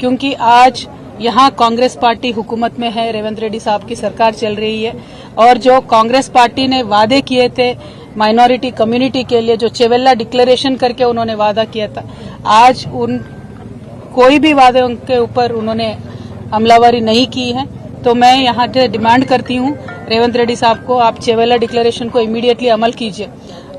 क्योंकि आज यहाँ कांग्रेस पार्टी हुकूमत में है, रेवंत रेड्डी साहब की सरकार चल रही है और जो कांग्रेस पार्टी ने वादे किए थे माइनॉरिटी कम्युनिटी के लिए, जो चेवेल्ला डिक्लेरेशन करके उन्होंने वादा किया था, आज उन कोई भी वादे उनके ऊपर उन्होंने अमलावरी नहीं की है। तो मैं यहाँ से डिमांड करती हूँ रेवंत रेड्डी साहब को, आप चेवेल्ला डिक्लेरेशन को इमीडिएटली अमल कीजिए।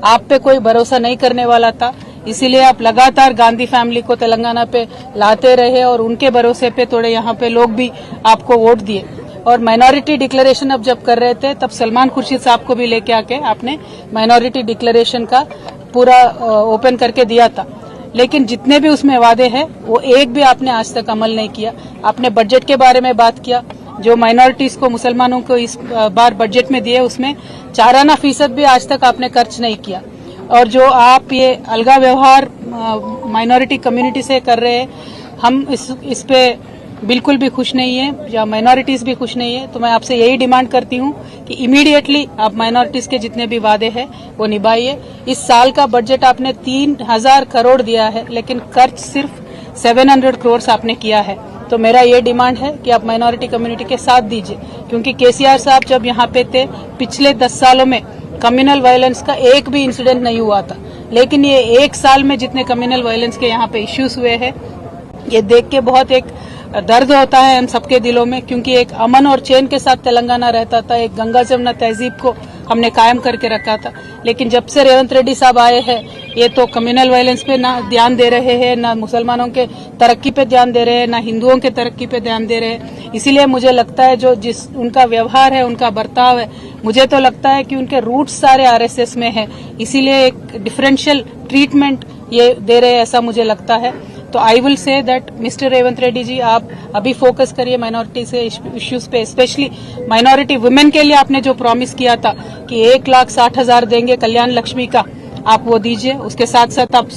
आप पे कोई भरोसा नहीं करने वाला था, इसीलिए आप लगातार गांधी फैमिली को तेलंगाना पे लाते रहे और उनके भरोसे पे थोड़े यहाँ पे लोग भी आपको वोट दिए। और माइनॉरिटी डिक्लेरेशन अब जब कर रहे थे तब सलमान खुर्शीद साहब को भी लेके आके आपने माइनॉरिटी डिक्लेरेशन का पूरा ओपन करके दिया था, लेकिन जितने भी उसमें वादे हैं वो एक भी आपने आज तक अमल नहीं किया। आपने बजट के बारे में बात किया, जो माइनॉरिटीज को, मुसलमानों को इस बार बजट में दिए उसमें 4% भी आज तक आपने खर्च नहीं किया। और जो आप ये अलगा व्यवहार माइनॉरिटी कम्युनिटी से कर रहे हैं, हम इस पे बिल्कुल भी खुश नहीं है, या माइनॉरिटीज भी खुश नहीं है। तो मैं आपसे यही डिमांड करती हूँ कि इमीडिएटली आप माइनॉरिटीज के जितने भी वादे हैं वो निभाइए। इस साल का बजट आपने 3000 करोड़ दिया है, लेकिन खर्च सिर्फ 700 करोड़ आपने किया है। तो मेरा ये डिमांड है कि आप माइनॉरिटी कम्युनिटी के साथ दीजिए, क्योंकि केसीआर साहब जब यहाँ पे थे पिछले 10 सालों में कम्युनल वायलेंस का एक भी इंसिडेंट नहीं हुआ था, लेकिन ये एक साल में जितने कम्युनल वायलेंस के यहाँ पे इश्यूज हुए हैं, ये देख के बहुत एक दर्द होता है हम सबके दिलों में, क्योंकि एक अमन और चैन के साथ तेलंगाना रहता था, एक गंगा जमुना तहजीब को हमने कायम करके रखा था। लेकिन जब से रेवंत रेड्डी साहब आए हैं, ये तो कम्युनल वायलेंस पे ना ध्यान दे रहे हैं, ना मुसलमानों के तरक्की पे ध्यान दे रहे हैं, ना हिंदुओं के तरक्की पे ध्यान दे रहे हैं। इसीलिए मुझे लगता है जो जिस उनका व्यवहार है, उनका बर्ताव है, मुझे तो लगता है कि उनके रूट्स सारे आरएसएस में है, इसीलिए एक डिफरेंशियल ट्रीटमेंट ये दे रहे हैं, ऐसा मुझे लगता है। तो I will say that mister Revanth Reddy ji, आप अभी फोकस करिए माइनॉरिटी से इश्यूज पे, स्पेशली माइनॉरिटी वुमेन के लिए आपने जो प्रॉमिस किया था कि 1,60,000 देंगे कल्याण लक्ष्मी का, आप वो दीजिए। उसके साथ साथ आप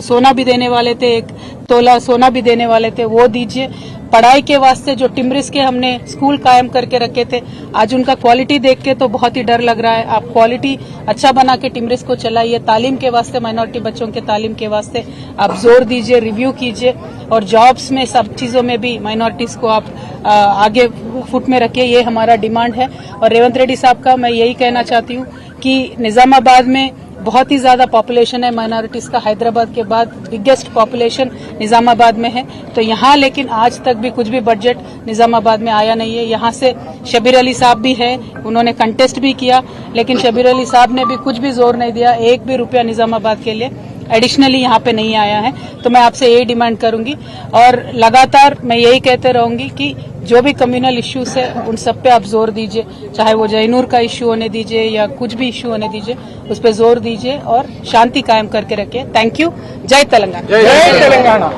सोना भी देने वाले थे, 1 तोला सोना भी देने वाले थे, वो दीजिए। पढ़ाई के वास्ते जो टिम्रिस के हमने स्कूल कायम करके रखे थे, आज उनका क्वालिटी देख के तो बहुत ही डर लग रहा है। आप क्वालिटी अच्छा बना के टिम्रिस को चलाइए। तालीम के वास्ते, माइनॉरिटी बच्चों के तालीम के वास्ते आप जोर दीजिए, रिव्यू कीजिए, और जॉब्स में सब चीजों में भी माइनॉरिटीज को आप आगे फुट में रखिए। ये हमारा डिमांड है। और रेवंत रेड्डी साहब का मैं यही कहना चाहती हूँ कि निजामाबाद में बहुत ही ज्यादा पॉपुलेशन है माइनॉरिटीज का, हैदराबाद के बाद बिगेस्ट पॉपुलेशन निजामाबाद में है। तो यहाँ लेकिन आज तक भी कुछ भी बजट निजामाबाद में आया नहीं है। यहाँ से शबीर अली साहब भी है, उन्होंने कंटेस्ट भी किया, लेकिन शबीर अली साहब ने भी कुछ भी जोर नहीं दिया, 1 भी रुपया निजामाबाद के लिए एडिशनली यहाँ पे नहीं आया है। तो मैं आपसे यही डिमांड करूंगी और लगातार मैं यही कहते रहूंगी कि जो भी कम्युनल इश्यूज है उन सब पे आप जोर दीजिए, चाहे वो जयनूर का इश्यू होने दीजिए या कुछ भी इश्यू होने दीजिए, उस पे जोर दीजिए और शांति कायम करके रखिए। Thank you. जय तेलंगाना। जय तेलंगाना।